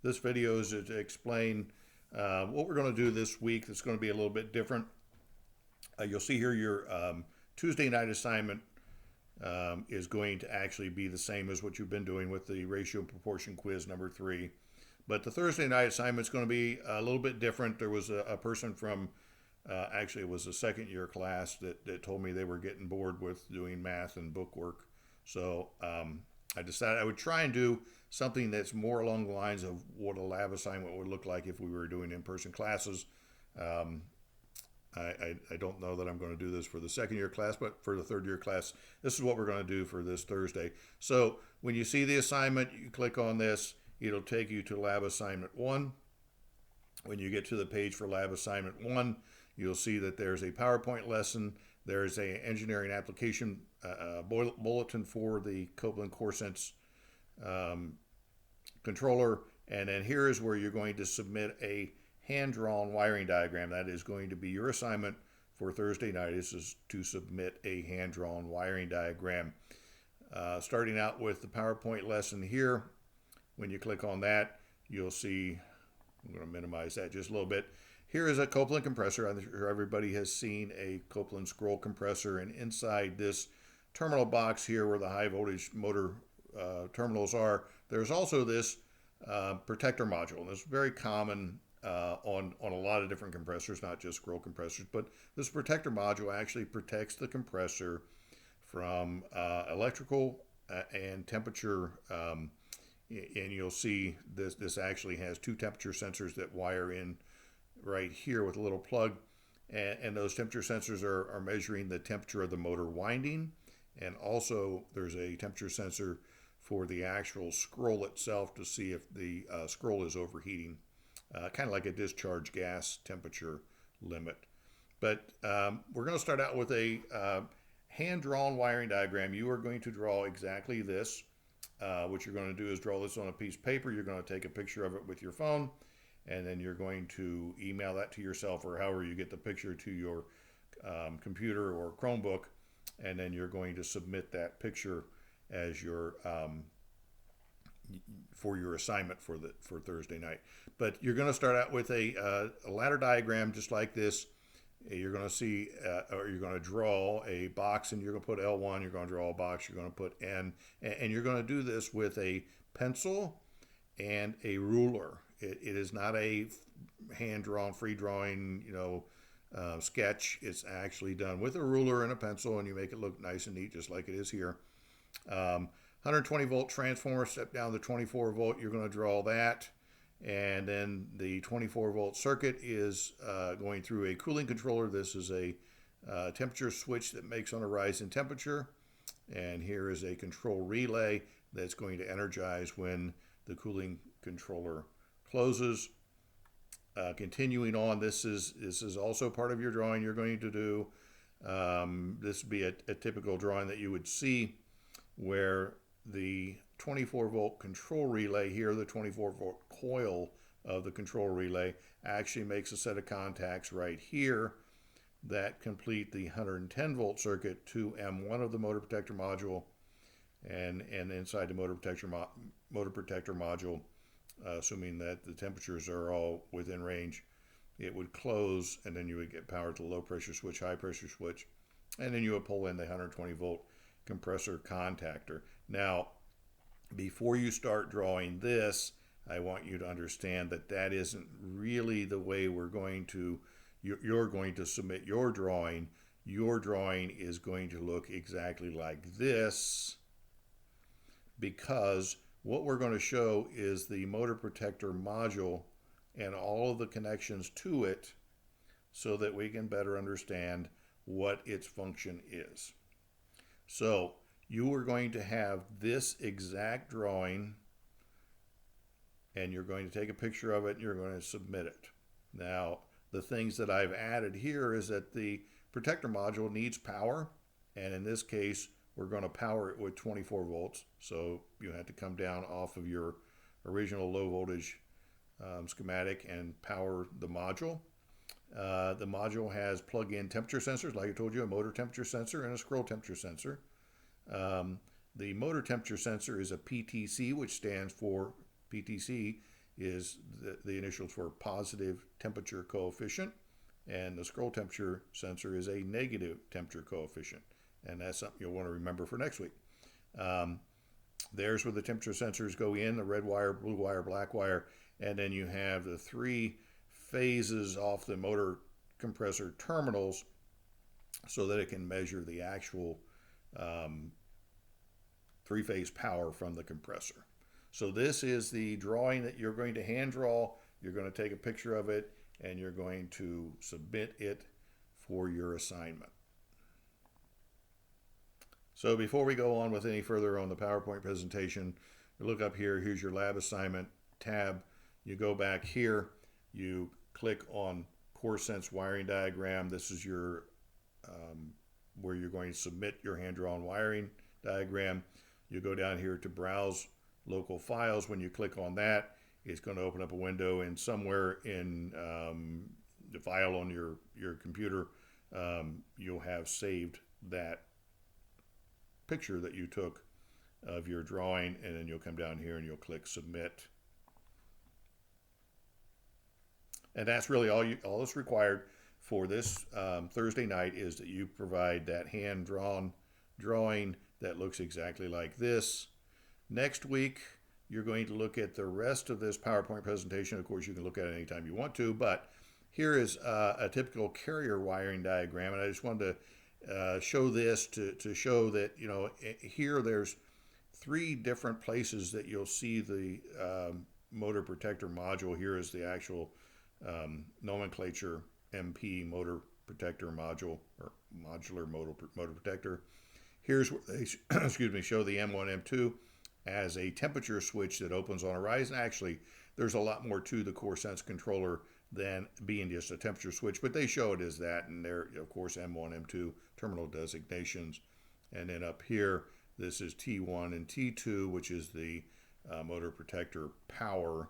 This video is to explain what we're going to do this week. That's going to be a little bit different. You'll see here your Tuesday night assignment is going to actually be the same as what you've been doing with the ratio and proportion quiz number 3. But the Thursday night assignment is going to be a little bit different. There was a person from, actually it was a second year class that told me they were getting bored with doing math and book work. So I decided I would try and do something that's more along the lines of what a lab assignment would look like if we were doing in-person classes. I don't know that I'm going to do this for the second year class, but for the third year class, this is what we're going to do for this Thursday. So when you see the assignment, you click on this, it'll take you to lab assignment 1. When you get to the page for lab assignment 1, you'll see that there's a PowerPoint lesson. There's a engineering application bulletin for the Copeland CoreSense controller. And then here is where you're going to submit a hand-drawn wiring diagram. That is going to be your assignment for Thursday night, is to submit a hand-drawn wiring diagram. Starting out with the PowerPoint lesson here, when you click on that, you'll see, I'm going to minimize that just a little bit. Here is a Copeland compressor. I'm sure everybody has seen a Copeland scroll compressor, and inside this terminal box here where the high voltage motor terminals are, there's also this protector module. And this is very common on a lot of different compressors, not just scroll compressors, but this protector module actually protects the compressor from electrical and temperature. And you'll see this actually has 2 temperature sensors that wire in right here with a little plug, and those temperature sensors are measuring the temperature of the motor winding, and also there's a temperature sensor for the actual scroll itself to see if the scroll is overheating, kind of like a discharge gas temperature limit. But we're going to start out with a hand-drawn wiring diagram. You are going to draw exactly this. What you're going to do is draw this on a piece of paper. You're going to take a picture of it with your phone, and then you're going to email that to yourself, or however you get the picture, to your computer or Chromebook, and then you're going to submit that picture as your for your assignment for Thursday night. But you're going to start out with a ladder diagram just like this. You're going to see, or you're going to draw a box, and you're going to put L1. You're going to draw a box. You're going to put N, and you're going to do this with a pencil and a ruler. It is not a hand-drawn, free-drawing, sketch. It's actually done with a ruler and a pencil, and you make it look nice and neat, just like it is here. 120-volt transformer, step down to 24-volt. You're going to draw that, and then the 24-volt circuit is going through a cooling controller. This is a temperature switch that makes on a rise in temperature, and here is a control relay that's going to energize when the cooling controller closes. Continuing on, this is also part of your drawing you're going to do. This would be a typical drawing that you would see, where the 24-volt control relay here, the 24-volt coil of the control relay, actually makes a set of contacts right here that complete the 110-volt circuit to M1 of the motor protector module, and inside the motor protector module, assuming that the temperatures are all within range, it would close, and then you would get power to the low pressure switch, high pressure switch, and then you would pull in the 120-volt compressor contactor. Now, before you start drawing this, I want you to understand that that isn't really the way you're going to submit your drawing. Your drawing is going to look exactly like this, because what we're going to show is the motor protector module and all of the connections to it, so that we can better understand what its function is. So you are going to have this exact drawing, and you're going to take a picture of it, and you're going to submit it. Now, the things that I've added here is that the protector module needs power, and in this case, we're going to power it with 24 volts. So you have to come down off of your original low voltage schematic and power the module. The module has plug-in temperature sensors, like I told you, a motor temperature sensor and a scroll temperature sensor. The motor temperature sensor is a PTC, which stands for PTC is the initials for positive temperature coefficient, and the scroll temperature sensor is a negative temperature coefficient. And that's something you'll want to remember for next week. There's where the temperature sensors go in, the red wire, blue wire, black wire, and then you have the three phases off the motor compressor terminals so that it can measure the actual three-phase power from the compressor. So this is the drawing that you're going to hand draw. You're going to take a picture of it and you're going to submit it for your assignment. So before we go on with any further on the PowerPoint presentation, look up here, here's your lab assignment tab. You go back here, you click on Core Sense wiring diagram. This is your where you're going to submit your hand-drawn wiring diagram. You go down here to Browse Local Files. When you click on that, it's going to open up a window, and somewhere in the file on your computer, you'll have saved that picture that you took of your drawing, and then you'll come down here and you'll click Submit. And that's really all that's required for this Thursday night, is that you provide that hand-drawn drawing that looks exactly like this. Next week, you're going to look at the rest of this PowerPoint presentation. Of course, you can look at it anytime you want to, but here is a typical carrier wiring diagram, and I just wanted to show this to show that, you know, here there's three different places that you'll see the motor protector module. Here is the actual nomenclature MP motor protector module, or modular motor protector. Here's where they excuse me, show the M1, M2 as a temperature switch that opens on a rise. And actually, there's a lot more to the Core Sense controller than being just a temperature switch, but they show it as that, and there, of course, M1, M2 terminal designations. And then up here, this is T1 and T2, which is the motor protector power,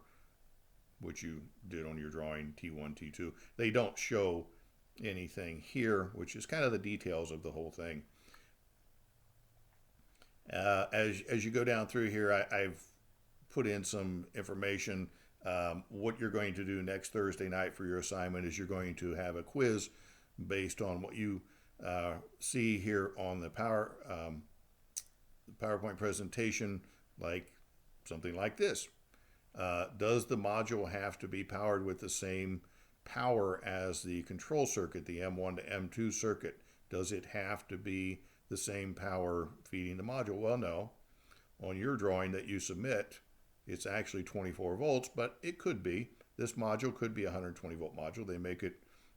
which you did on your drawing, T1, T2. They don't show anything here, which is kind of the details of the whole thing. As you go down through here, I've put in some information. What you're going to do next Thursday night for your assignment is you're going to have a quiz based on what you see here on the PowerPoint presentation, like something like this. Does the module have to be powered with the same power as the control circuit, the M1 to M2 circuit? Does it have to be the same power feeding the module? Well, no. On your drawing that you submit, it's actually 24 volts, but it could be. This module could be a 120 volt module. They make it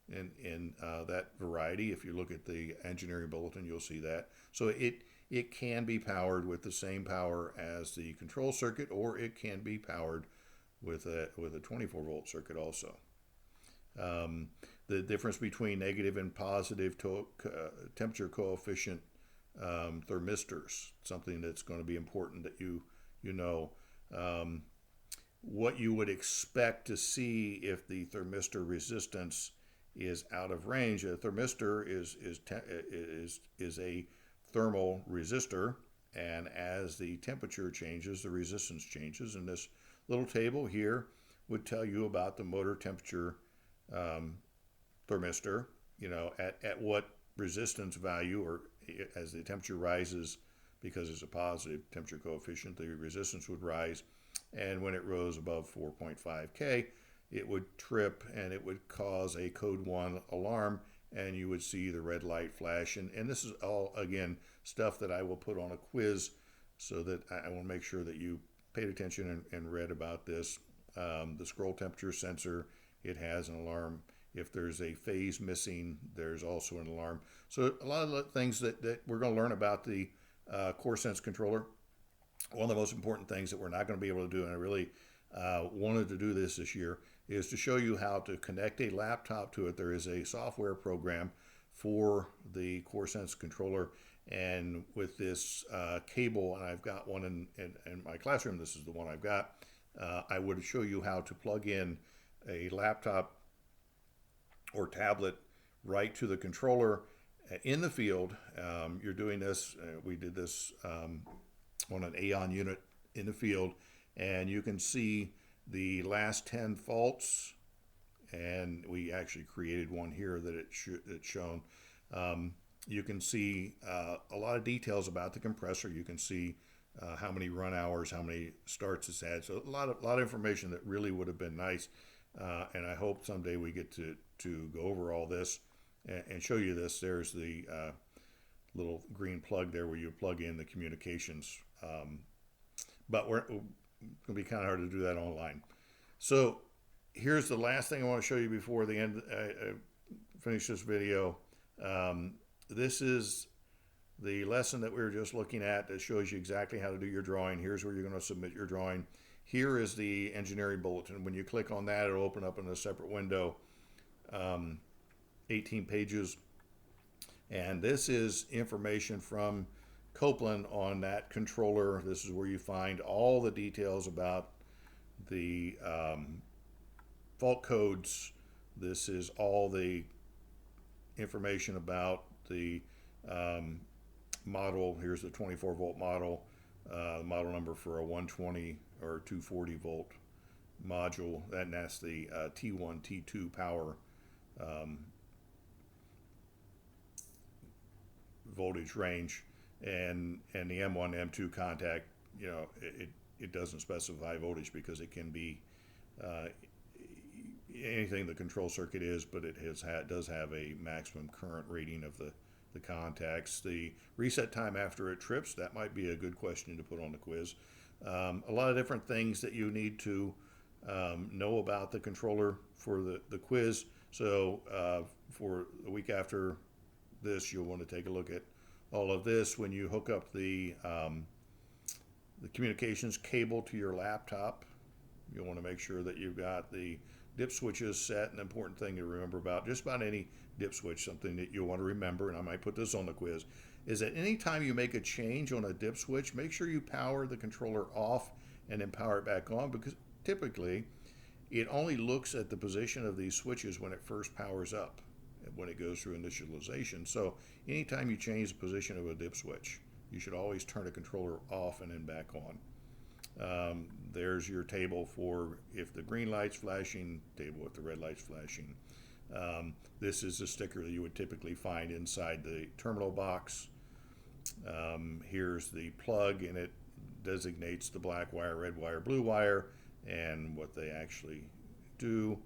in that variety. If you look at the engineering bulletin, you'll see that. So it can be powered with the same power as the control circuit, or it can be powered with a 24 volt circuit also. The difference between negative and positive temperature coefficient thermistors, something that's going to be important that you know. What you would expect to see if the thermistor resistance is out of range. A thermistor is a thermal resistor, and as the temperature changes, the resistance changes. And this little table here would tell you about the motor temperature thermistor, you know, at what resistance value, or as the temperature rises, because it's a positive temperature coefficient, the resistance would rise. And when it rose above 4.5 K, it would trip and it would cause a code 1 alarm, and you would see the red light flash. And this is all, again, stuff that I will put on a quiz, so that I will make sure that you paid attention and read about this. The scroll temperature sensor, it has an alarm. If there's a phase missing, there's also an alarm. So a lot of the things that we're going to learn about the Core Sense controller. One of the most important things that we're not going to be able to do, and I really wanted to do this year, is to show you how to connect a laptop to it. There is a software program for the Core Sense controller, and with this cable, and I've got one in my classroom, this is the one I've got, I would show you how to plug in a laptop or tablet right to the controller in the field. You're doing this, we did this on an AON unit in the field, and you can see the last 10 faults, and we actually created one here that it's shown. You can see a lot of details about the compressor. You can see how many run hours, how many starts it's had. So a lot of information that really would have been nice. And I hope someday we get to go over all this and show you this. There's the little green plug there where you plug in the communications. But it's going to be kind of hard to do that online. So here's the last thing I want to show you before the end. Finish this video. This is the lesson that we were just looking at that shows you exactly how to do your drawing. Here's where you're going to submit your drawing. Here is the engineering bulletin. When you click on that, it'll open up in a separate window, 18 pages. And this is information from Copeland on that controller. This is where you find all the details about the fault codes. This is all the information about the model. Here's the 24 volt model, model number for a 120 or 240 volt module, and that's the T1, T2 power voltage range, and the M1, M2 contact. You know, it doesn't specify voltage because it can be anything the control circuit is, but it does have a maximum current rating of the contacts. The reset time after it trips, that might be a good question to put on the quiz. A lot of different things that you need to know about the controller for the quiz. So for the week after this, you'll want to take a look at all of this. When you hook up the communications cable to your laptop, you'll want to make sure that you've got the dip switches set. An important thing to remember about just about any dip switch, something that you'll want to remember, and I might put this on the quiz, is that anytime you make a change on a dip switch, make sure you power the controller off and then power it back on, because typically it only looks at the position of these switches when it first powers up, when it goes through initialization. So anytime you change the position of a dip switch, you should always turn the controller off and then back on. There's your table for if the green light's flashing, table if the red light's flashing. This is a sticker that you would typically find inside the terminal box. Here's the plug, and it designates the black wire, red wire, blue wire, and what they actually do.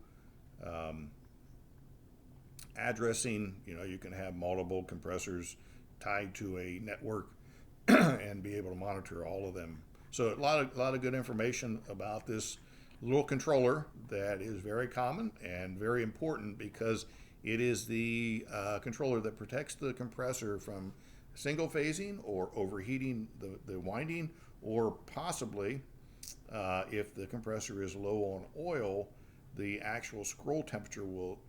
Addressing, you know, you can have multiple compressors tied to a network and be able to monitor all of them. So a lot of good information about this little controller that is very common and very important, because it is the controller that protects the compressor from single phasing or overheating the winding, or possibly if the compressor is low on oil, the actual scroll temperature will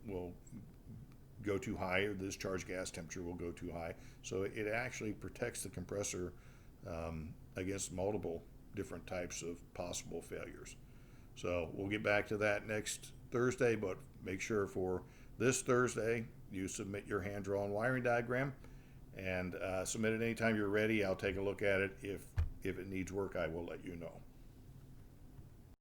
go too high, or the discharge gas temperature will go too high. So it actually protects the compressor against multiple different types of possible failures. So we'll get back to that next Thursday, but make sure for this Thursday you submit your hand-drawn wiring diagram, and submit it anytime you're ready. I'll take a look at it. If it needs work, I will let you know.